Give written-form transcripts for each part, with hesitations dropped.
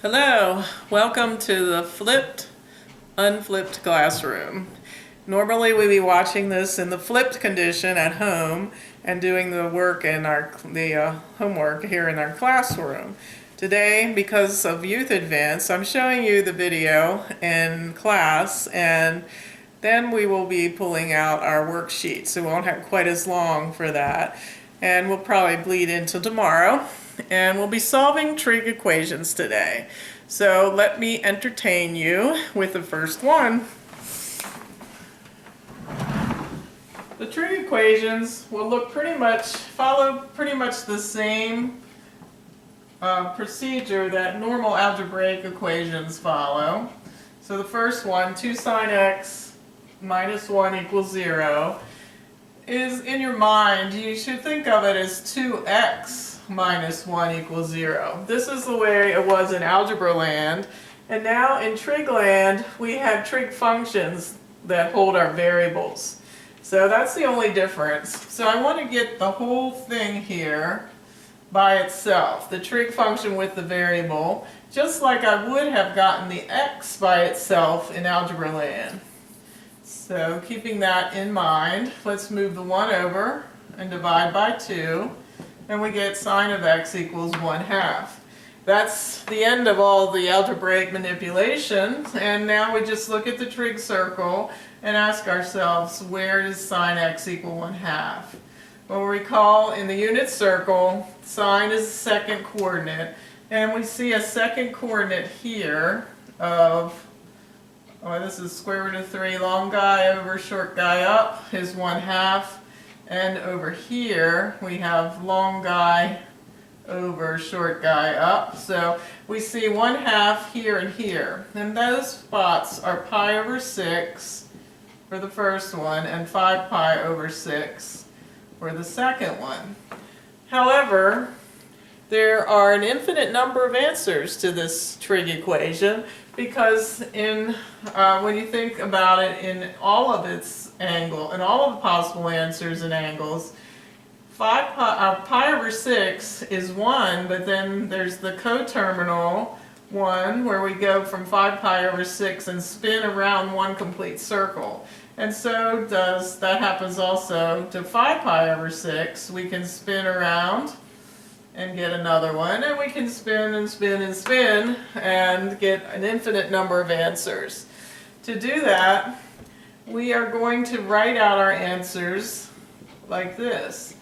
Hello, welcome to the unflipped classroom. Normally we'd be watching this in the flipped condition at home and doing the work in the homework here in our classroom. Today, because of Youth Advance, I'm showing you the video in class, and then we will be pulling out our worksheets. So we won't have quite as long for that, and we'll probably bleed into tomorrow. And we'll be solving trig equations today. So let me entertain you with the first one. The trig equations will follow pretty much the same procedure that normal algebraic equations follow. So the first one, 2 sine x minus 1 equals 0, is in your mind. You should think of it as 2x minus 1 equals 0. This is the way it was in algebra land, and now in trig land we have trig functions that hold our variables. So that's the only difference. So I want to get the whole thing here by itself, the trig function with the variable, just like I would have gotten the x by itself in algebra land. So keeping that in mind, let's move the 1 over and divide by 2. And we get sine of x equals 1/2. That's the end of all the algebraic manipulation, and now we just look at the trig circle and ask ourselves, where does sine x equal 1/2? Well, recall in the unit circle, sine is the second coordinate, and we see a second coordinate here of, this is square root of 3, long guy over short guy up is 1/2. And over here we have long guy over short guy up. So we see 1/2 here and here. And those spots are pi over 6 for the first one and 5 pi over 6 for the second one. However, there are an infinite number of answers to this trig equation, because when you think about it in all of its and all of the possible answers and angles, pi over 6 is 1, but then there's the coterminal 1 where we go from 5 pi over 6 and spin around one complete circle. And so that happens also to 5 pi over 6. We can spin around and get another one, and we can spin and spin and spin and get an infinite number of answers. To do that, we are going to write out our answers like this: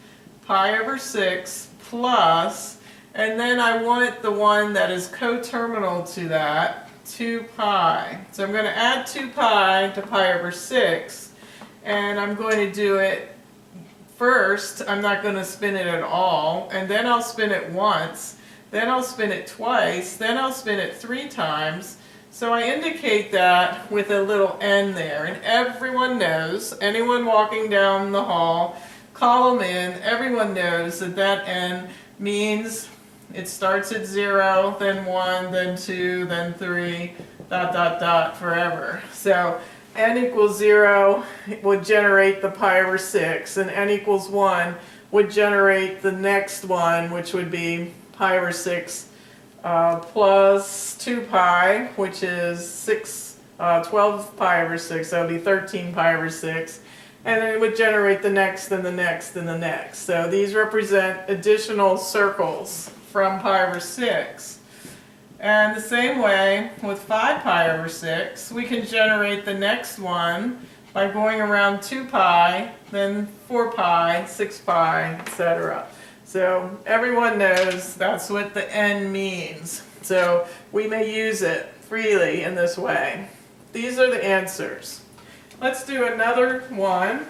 pi over 6 plus, and then I want the one that is coterminal to that, 2 pi. So I'm going to add 2 pi to pi over 6, and I'm going to do it first. I'm not going to spin it at all, and then I'll spin it once, then I'll spin it twice, then I'll spin it 3 times. So I indicate that with a little n there, and everyone knows, anyone walking down the hall, call them in, everyone knows that that n means it starts at 0, then 1, then 2, then 3, ... forever. So n equals 0 would generate the pi over 6, and n equals 1 would generate the next one, which would be pi over 6 plus 2 pi, which is 12 pi over 6, that would be 13 pi over 6, and then it would generate the next and the next and the next. So these represent additional circles from pi over 6. And the same way with 5 pi over 6, we can generate the next one by going around 2 pi, then 4 pi, 6 pi, etc. So everyone knows that's what the n means. So we may use it freely in this way. These are the answers. Let's do another one.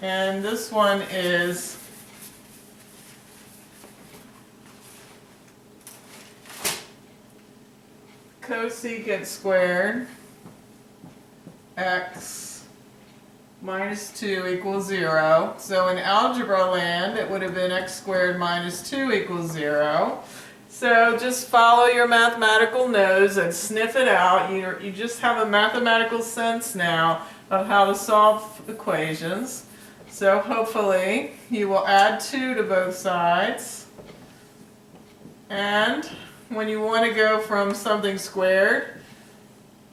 And this one is cosecant squared x minus 2 equals 0. So in algebra land, it would have been x squared minus 2 equals 0. So just follow your mathematical nose and sniff it out. You just have a mathematical sense now of how to solve equations. So hopefully you will add 2 to both sides. And when you want to go from something squared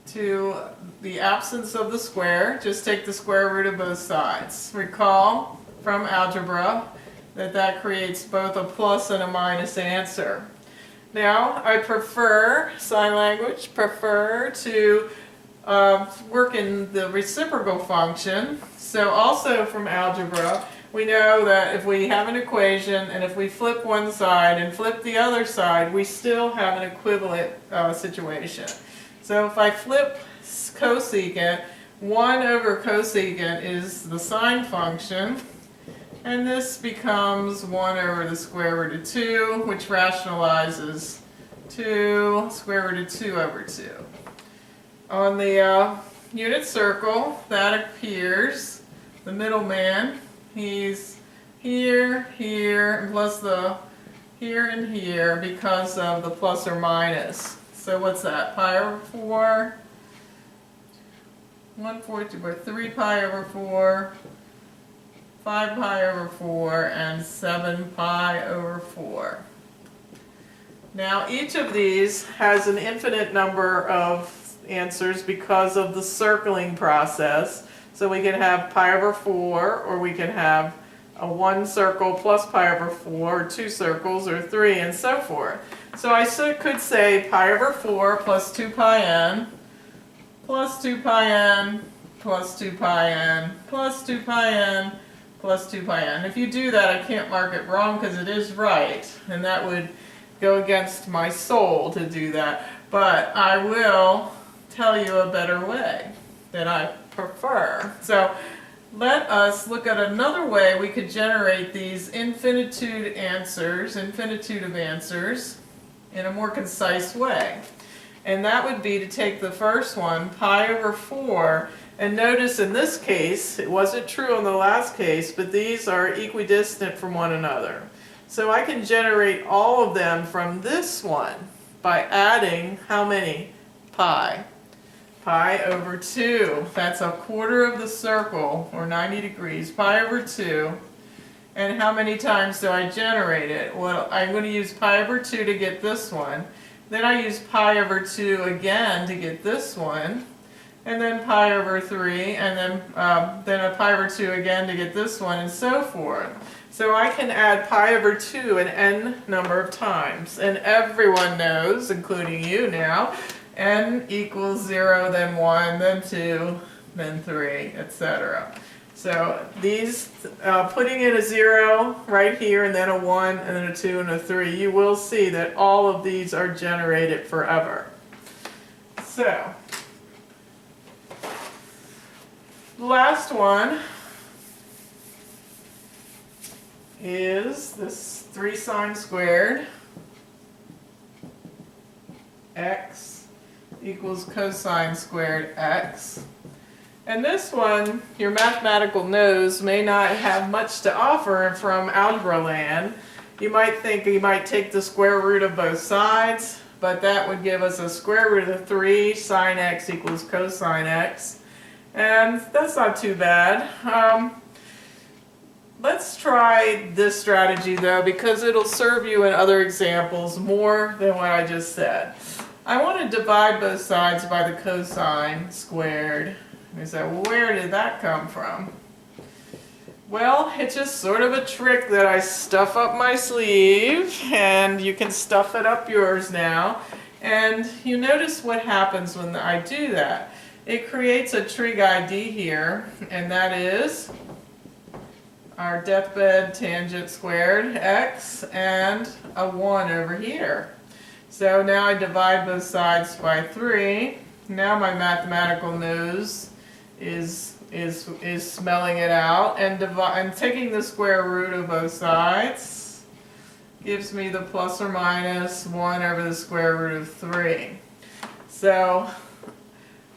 to the absence of the square, just take the square root of both sides. Recall from algebra that creates both a plus and a minus answer. Now, I prefer, sign language, to work in the reciprocal function. So also from algebra, we know that if we have an equation and if we flip one side and flip the other side, we still have an equivalent situation. So if I flip cosecant, 1 over cosecant is the sine function, and this becomes 1 over the square root of 2, which rationalizes to square root of 2 over 2. On the unit circle, that appears the middleman. He's here, here, and plus the here and here because of the plus or minus. So what's that? Pi over 4, 1/4 or 3 pi over 4, 5 pi over 4, and 7 pi over 4. Now each of these has an infinite number of answers because of the circling process. So we can have pi over 4, or we can have a 1 circle plus pi over 4, or 2 circles, or 3, and so forth. So I could say pi over 4 plus 2 pi n, plus 2 pi n, plus 2 pi n, plus 2 pi n, plus 2 pi n. If you do that, I can't mark it wrong because it is right, and that would go against my soul to do that. But I will tell you a better way that I prefer. So let us look at another way we could generate these infinitude of answers in a more concise way. And that would be to take the first one, pi over 4, and notice in this case, it wasn't true in the last case, but these are equidistant from one another. So I can generate all of them from this one by adding how many? Pi. Pi over 2. That's a quarter of the circle, or 90 degrees. Pi over 2. And how many times do I generate it? Well, I'm going to use pi over 2 to get this one. Then I use pi over 2 again to get this one. And then pi over 3, and then a pi over 2 again to get this one, and so forth. So I can add pi over 2 an n number of times. And everyone knows, including you now, n equals 0, then 1, then 2, then 3, etc. So these, putting in a 0 right here, and then a 1, and then a 2, and a 3, you will see that all of these are generated forever. So, the last one is this 3 sine squared x equals cosine squared x. And this one, your mathematical nose may not have much to offer from algebra land. You might think you might take the square root of both sides, but that would give us a square root of 3 sine x equals cosine x. And that's not too bad. Let's try this strategy though, because it'll serve you in other examples more than what I just said. I want to divide both sides by the cosine squared. You say, well, where did that come from? Well, it's just sort of a trick that I stuff up my sleeve, and you can stuff it up yours now. And you notice what happens when I do that. It creates a trig ID here, and that is our deathbed tangent squared x and a 1 over here. So now I divide both sides by 3. Now my mathematical nose is smelling it out, and taking the square root of both sides gives me the plus or minus 1 over the square root of 3. So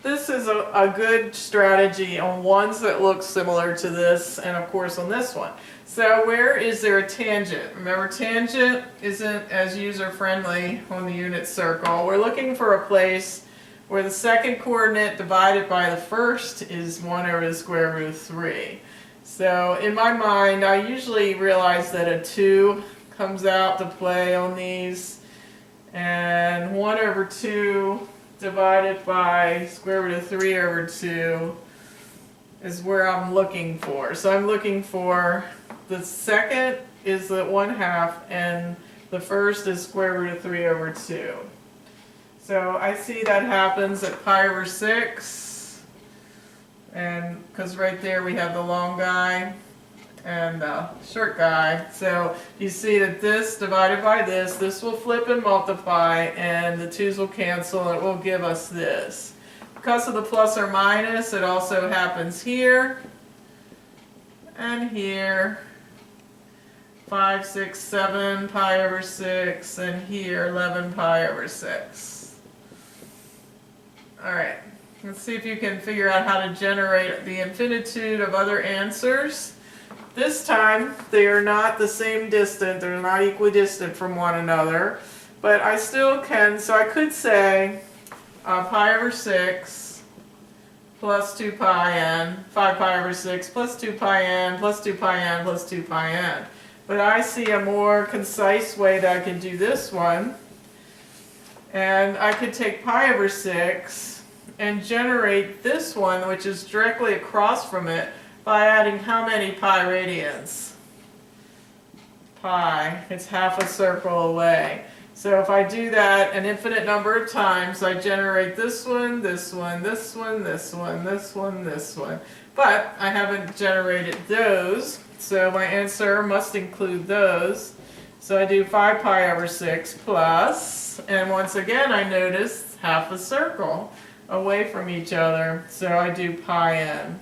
this is a good strategy on ones that look similar to this, and of course on this one. So where is there a tangent? Remember, tangent isn't as user-friendly on the unit circle. We're looking for a place where the second coordinate divided by the first is 1 over the square root of 3. So in my mind, I usually realize that a 2 comes out to play on these, And 1 over 2 divided by square root of 3 over 2 is where I'm looking for. So I'm looking for the second is the 1/2 and the first is square root of 3 over 2. So I see that happens at pi over 6, and because right there we have the long guy and the short guy. So you see that this divided by this will flip and multiply, and the 2's will cancel, and it will give us this. Because of the plus or minus, it also happens here and here. 5, 6, 7 pi over 6, and here 11 pi over 6. Alright, let's see if you can figure out how to generate the infinitude of other answers. This time, they are not the same distance, they're not equidistant from one another, but I still can, so I could say pi over 6 plus 2 pi n, 5 pi over 6 plus 2 pi n plus 2 pi n plus 2 pi n. But I see a more concise way that I can do this one. And I could take pi over 6 and generate this one, which is directly across from it, by adding how many pi radians? Pi. It's half a circle away. So if I do that an infinite number of times, I generate this one, this one, this one, this one, this one, this one. But I haven't generated those, so my answer must include those. So I do 5 pi over 6 plus, and once again I notice half a circle away from each other, so I do pi n.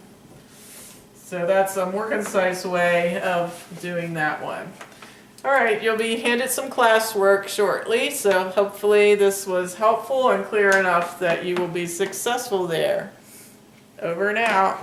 So that's a more concise way of doing that one. Alright, you'll be handed some classwork shortly, so hopefully this was helpful and clear enough that you will be successful there. Over and out.